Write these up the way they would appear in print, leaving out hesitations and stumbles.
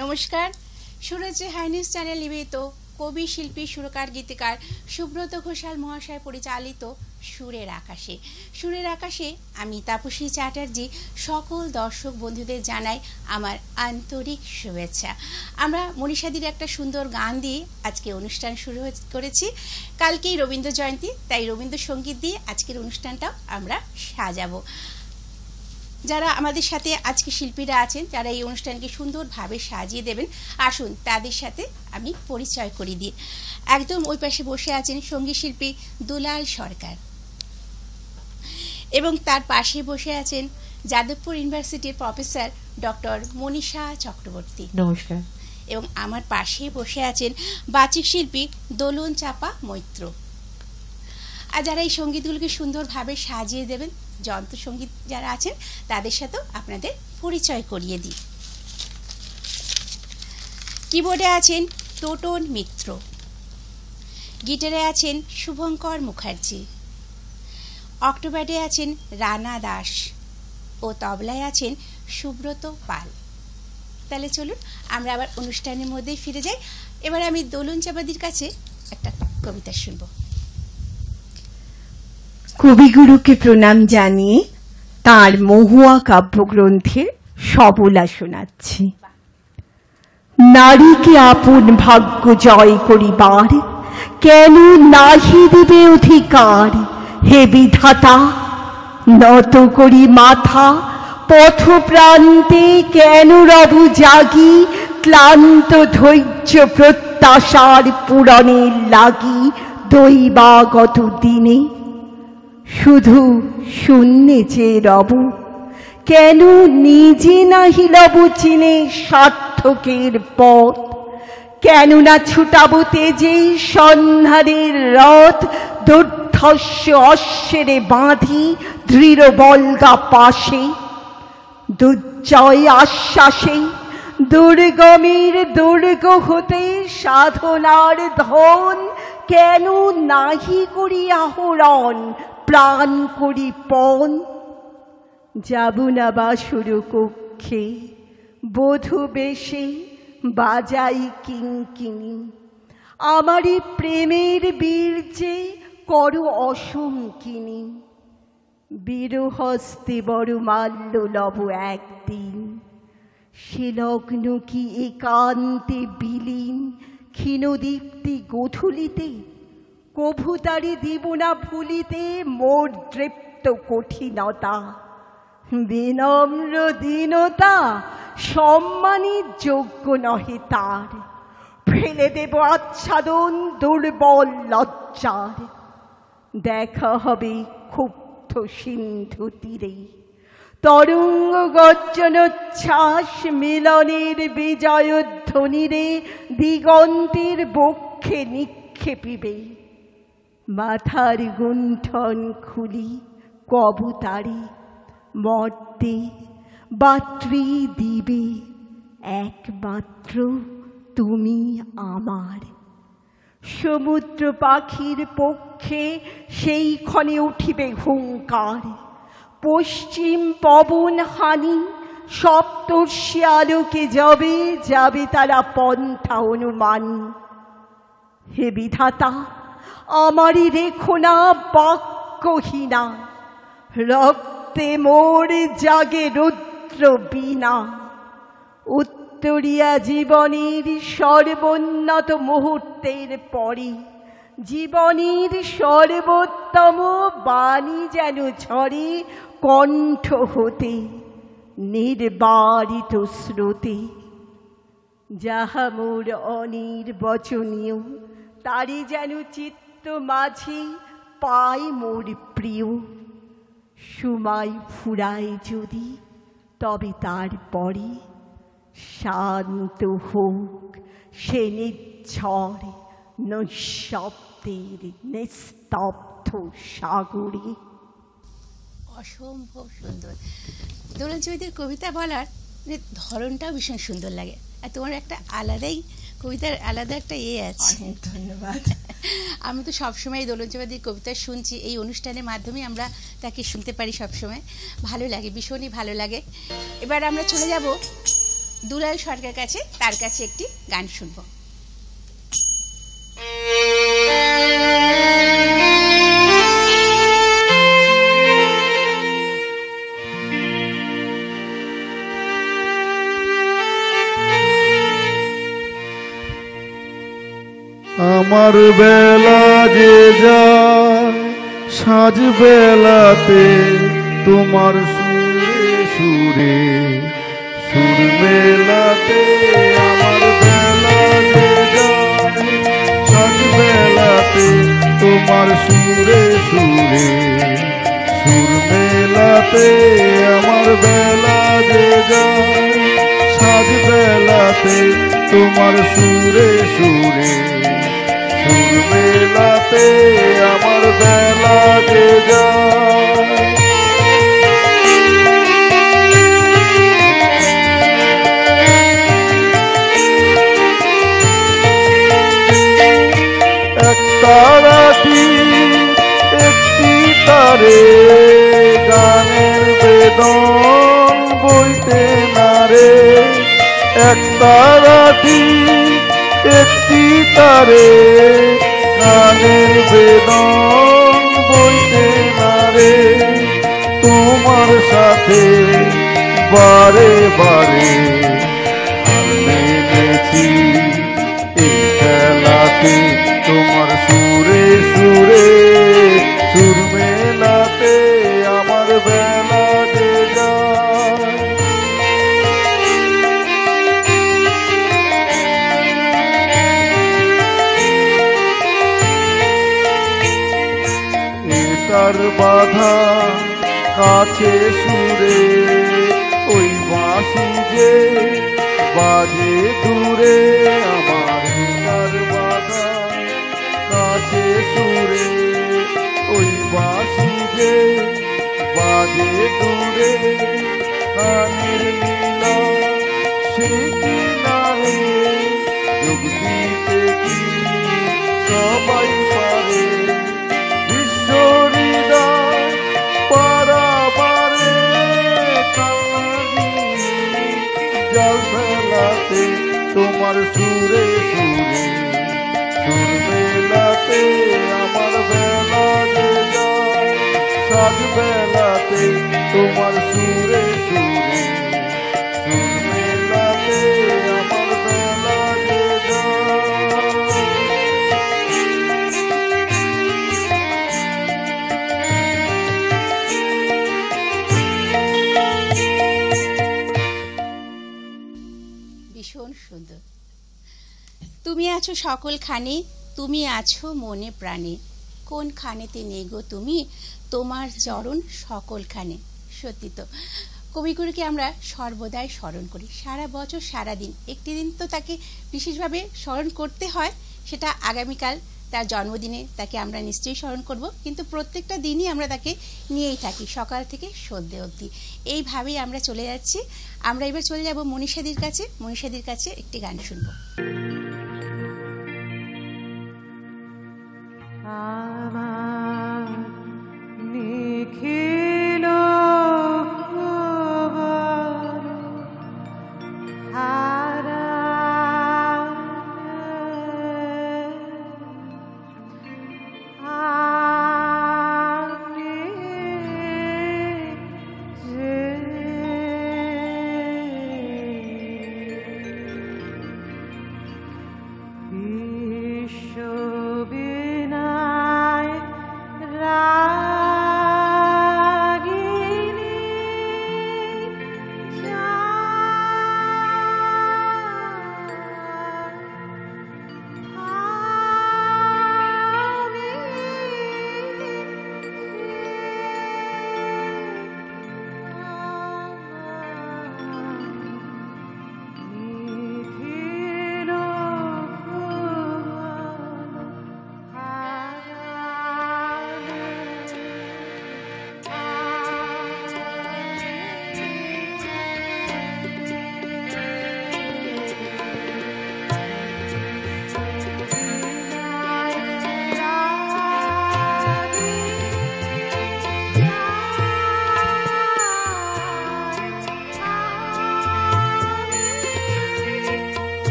নমস্কার, শুনেছি হাইনিউজ চ্যানেল নিবেদিত কবি শিল্পী সুরকার গীতিকার সুব্রত ঘোষাল মহাশয় পরিচালিত সুরের আকাশে। সুরের আকাশে আমি তাপসী চ্যাটার্জি সকল দর্শক বন্ধুদের জানাই আমার আন্তরিক শুভেচ্ছা। আমরা মনীষাদির একটা সুন্দর গান দিয়ে আজকে অনুষ্ঠান শুরু করেছি। কালকেই রবীন্দ্র জয়ন্তী, তাই রবীন্দ্রসঙ্গীত দিয়ে আজকের অনুষ্ঠানটাও আমরা সাজাবো। যারা আমাদের সাথে আজকে শিল্পীরা আছেন, যারা এই অনুষ্ঠানকে সুন্দরভাবে সাজিয়ে দেবেন, আসুন তাদের সাথে আমি পরিচয় করিয়ে দিই। একদম ওই পাশে বসে আছেন সঙ্গীত শিল্পী দুলাল সরকার, এবং তার পাশে বসে আছেন যাদবপুর ইউনিভার্সিটির প্রফেসর ডক্টর মনীষা চক্রবর্তী। নমস্কার। এবং আমার পাশে বসে আছেন বাচিক শিল্পী দোলন চাপা মৈত্র। আর যারা এই সঙ্গীতগুলোকে সুন্দরভাবে সাজিয়ে দেবেন, যন্ত্রসঙ্গীত যারা আছেন তাদের সাথেও আপনাদের পরিচয় করিয়ে দিই। কিবোর্ডে আছেন টোটন মিত্র, গিটারে আছেন শুভঙ্কর মুখার্জি, অক্টোপ্যাডে আছেন রানা দাস ও তবলায় আছেন সুব্রত পাল। তাহলে চলুন আমরা আবার অনুষ্ঠানের মধ্যেই ফিরে যাই। এবার আমি দোলন চাপাদির কাছে একটা কবিতা শুনব। কবিগুরুকে প্রণাম জানিয়ে তার মহুয়া কাব্যগ্রন্থের সবলা শোনাচ্ছি। নারীকে আপন ভাগ্য জয় করিবার কেন নাহি দিবে অধিকার? হে বিধাতা, নত করি মাথা পথ প্রান্তে, কেন রবু জাগি ক্লান্ত ধৈর্য প্রত্যাশার পূরণের লাগি দৈবাগত দিনে? শুধু শূন্যে চেয়ে রব, কেন নিজে নাহি লব চিনে সার্থকের পথ? কেন না ছুটাব তেজে সন্ধানের রথ, দুর্ধর্ষ অশ্বেরে বাঁধি দৃঢ় বলগা পাশে? দুর্জয় আশ্বাসে দুর্গমের দুর্গ হতে সাধনার ধন, কেন নাহি করি আহরণ প্রাণ করি পণ? যাব না বাসুর কক্ষে বধূ বেশে বাজাই কিঙ্কিণী, আমারই প্রেমের বীর্যে করো অসংকিনী। বীরহস্তে বড় মাল্য লব একদিন, সে লগ্ন কি একান্তে বিলীন ক্ষীণদীপ্তি গোধূলিতে? কভু তারি দিব না ভুলিতে মোর দৃপ্ত কঠিনতা। বিনম্র দীনতা সম্মানের যোগ্য নহে তার, ফেলে দেব আচ্ছাদন দুর্বল লজ্জার। দেখা হবে ক্ষুব্ধ সিন্ধু তীরে, তরঙ্গ গর্জনোচ্ছ্বাস মিলনের বিজয়ধ্বনিরে দিগন্তের বক্ষে নিক্ষেপিবে। মাথার গুণ্ঠন খুলি কবুতারে মর্তে বাত্রি দিবে একমাত্র তুমি আমার। সমুদ্র পাখির পক্ষে সেই ক্ষণে উঠিবে হুঙ্কার, পশ্চিম পবন হানি সপ্তর্ষি আলোকে যাবে যাবে তারা পন্থা অনুমান। হে বিধাতা, আমারই রেখো না বাক্যহীনা, রক্তে মোর জাগে রুদ্র বীণা। উত্তরিয়া জীবনের সর্বোন্নত মুহূর্তের পরে জীবনের সর্বোত্তম বাণী যেন ঝরে কণ্ঠ হতে নির্বারিত স্রোতে। যাহা মোর অনির্বচনীয় তারি যেন চিত্ত মাঝে পায় মোর প্রিয়। সময় ফুরায় যদি তবে তারপরে শান্ত হোক সে নিঝড় নৈশব্দের নিস্তব্ধ সাগরে। অসম্ভব সুন্দর। দোলন চৌধুরীর কবিতা বলার ধরনটাও ভীষণ সুন্দর লাগে, আর তোমার একটা আলাদাই কবিতার আলাদা একটা আছে। ধন্যবাদ। আমি তো সবসময় দোলন চৌধুরীর কবিতা শুনছি, এই অনুষ্ঠানের মাধ্যমে আমরা তাকে শুনতে পারি সবসময়, ভালো লাগে, ভীষণই ভালো লাগে। এবার আমরা চলে যাব দুলাল সরকার কাছে, তার কাছে একটি গান শুনব। আমার বেলা যে যায় সাজ বেলাতে তোমার সুরে সুরে সুর মেলাতে আমার বেলা যে যায় সাজ বেলাতে তোমার সুরে সুরে সুর মেলাতে আমার বেলা যে যায় সাজ বেলাতে তোমার সুরে সুরে সুর মেলাতে আমার বেলা যে যায় এক তারাটি একটি তারে গানের বেদন বইতে নারে এক তারাটি একটি তারে গানের বেদন বইতে নারে তোমার সাথে বারে বারে হার মেনেছি এই খেলাতে তোমার সুরে সুরে সুর মেলাতে আমার বেলা যে যায় এটার বাধা কাছে সুরে ওই বাঁশি যে বাজে দূরে আমার এটার বাধা কাছে সুরে ওই বাঁশি যে বাজে দূরে কানের লীলা সে কি নারে যোগ দিতে কি সবাই পারে বিশ্বহৃদয় পারাবারে জল ফেলাতে তোমার সুরে সুরে সুর মেলাতে আমার বেলা যে যায় সাজ বেলাতে তোমার সুরে সুরে সুর মেলাতে আমার বেলা যে যায় ভীষণ সুন্দর। তুমি আছো সকলখানে, তুমি আছো মনে প্রাণে, কোন খানেতে নেই গো তুমি, তোমার চরণ সকলখানে। সত্যি তো, কবিগুরুকে আমরা সর্বদাই স্মরণ করি, সারা বছর সারা দিন। একটি দিন তো তাকে বিশেষভাবে স্মরণ করতে হয়, সেটা আগামীকাল তার জন্মদিনে তাকে আমরা নিশ্চয়ই স্মরণ করব, কিন্তু প্রত্যেকটা দিনই আমরা তাকে নিয়েই থাকি, সকাল থেকে সন্ধ্যে অবধি। এইভাবেই আমরা চলে যাচ্ছি। আমরা এবার চলে যাব মনীষাদির কাছে। মনীষাদির কাছে একটি গান শুনবো। আমার নিখিল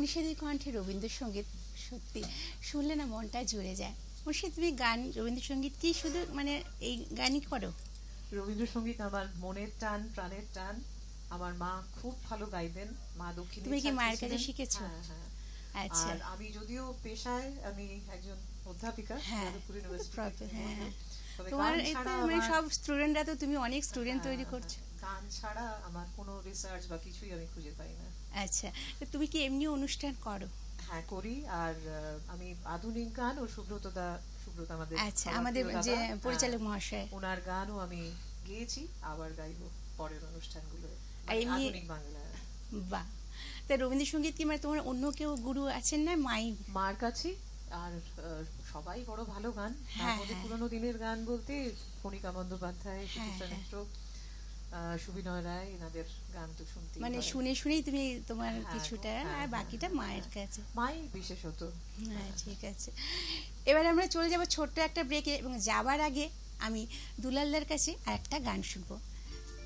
মনীষাদির কণ্ঠে রবীন্দ্রসঙ্গীত সত্যি শুনলে না মনটা জুড়ে যায়। মনীষা, তুমি গান রবীন্দ্রসঙ্গীত কি শুধু মানে এই গানই করো? রবীন্দ্রসঙ্গীত আমার মনের টান, প্রাণের টান। আমার মা খুব ভালো গাইতেন, মা দক্ষিণী। তুমি কি মায়ের কাছে শিখেছো? হ্যাঁ হ্যাঁ। আচ্ছা। আর আমি যদিও পেশায় আমি একজন অধ্যাপিকা যাদবপুর ইউনিভার্সিটি। হ্যাঁ, তোমার মানে সব স্টুডেন্টরা তো, তুমি অনেক স্টুডেন্ট তৈরি করছো। গান ছাড়া আমার কোনো রিসার্চ বা কিছুই আমি খুঁজে পাই না। আচ্ছা, তুমি কি এমনি অনুষ্ঠান করো? হ্যাঁ করি। আর আমি আধুনিক গান ও সুব্রত আমাদের, আচ্ছা, আমাদের যে পরিচালক মহাশয়, ওনার গানও আমি গেয়েছি, আবার গাইবো পরের অনুষ্ঠানগুলো আধুনিক বাংলা। বাহ। তা রবীন্দ্রসঙ্গীত কি মানে তোমার অন্য কেউ গুরু আছেন না? মার কাছে। আর সবাই বড় ভালো গান, তার মধ্যে পুরোনো দিনের গান বলতে কণিকা বন্দ্যোপাধ্যায়, সুচিত্রা মিত্র, সুবিনয় রায়, এনাদের গান তো শুনতে মানে শুনে শুনেই তুমি তোমার কিছুটা, আর বাকিটা মায়ের কাছে, মাই বিশেষত। হ্যাঁ, ঠিক আছে। এবার আমরা চলে যাব ছোট্ট একটা ব্রেকে, এবং যাবার আগে আমি দুলালদার কাছে আর একটা গান শুনবো।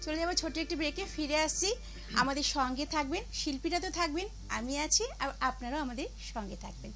চলে যাবো ছোট্ট একটি ব্রেকে, ফিরে আসছি। আমাদের সঙ্গে থাকবেন, শিল্পীরা তো থাকবেন, আমি আছি, আর আপনারাও আমাদের সঙ্গে থাকবেন।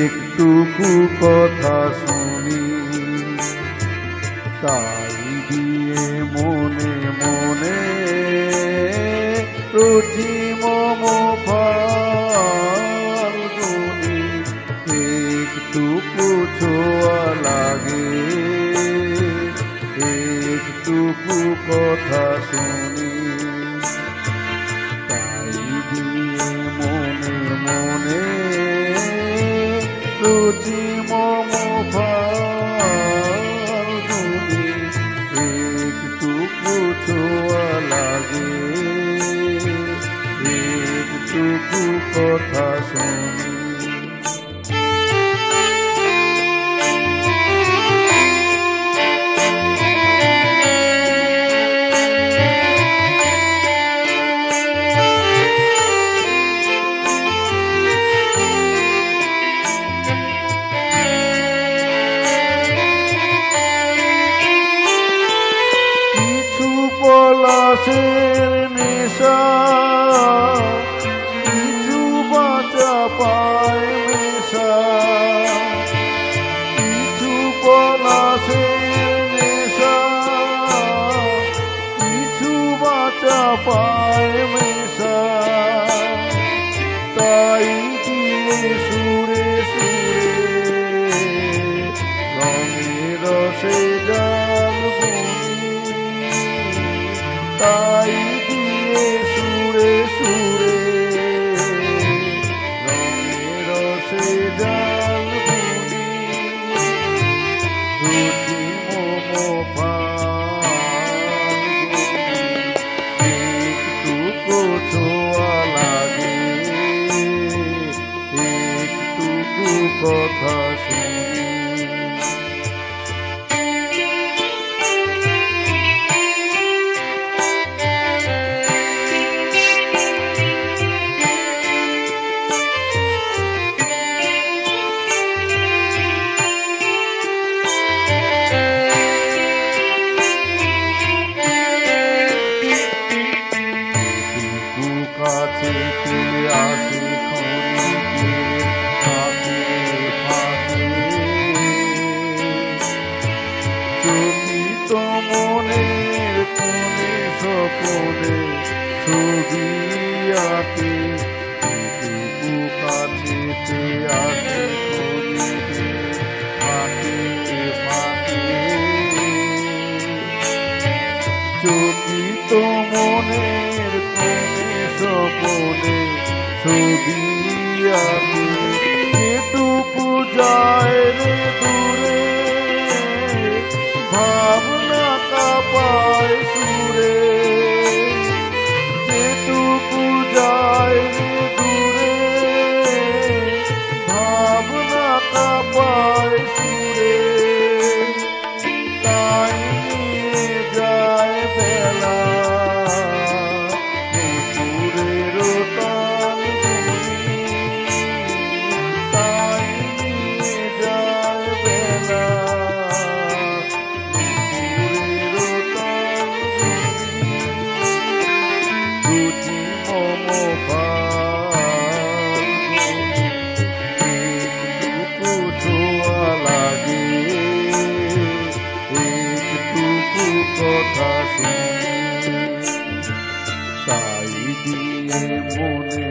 একটুকু কথা শুনি, তাই দিয়ে মনে মনে রুচি মম ফাল্গুনি, একটুকু ছোঁয়া লাগে, একটুকু কথা শুনি, তাই দিয়ে মনে মনে রুচি মম ফাল্গুনি, একটুকু ছোঁয়া লাগে, একটুকু কথা শুনি। পলাশের নেশা, কিছু বাঁচা পায় মেশা, কিছু পলাশের নেশা, কিছু বাঁচা পায় মেশা, তাই দিয়ে সুরে সুরে রঙে রসে জাল বুনি, তাই দিয়ে সুরে সুরে রঙে রসে জাল বুনি, রুচি মম ফাল্গুনি, একটুকু ছোঁয়া লাগে, একটুকু কথা শুনি। কাছেতে আসে ক্ষণিকে ফাঁকে ফাঁকে, চকিত মনের কোণে স্বপনে ছবি আঁকে, এটুকু কাছেতে আসে ক্ষণিকে ফাঁকে ফাঁকে, চকিত মনের কোণে স্বপনে ছবি আঁকে, এটুকু যায় রে দূরে ভাবনা কাঁপায় সুরে, এটুকু যায় রে দূরে ভাবনা কাঁপায় সুরে, কথা শুনি তাই দিয়ে মনে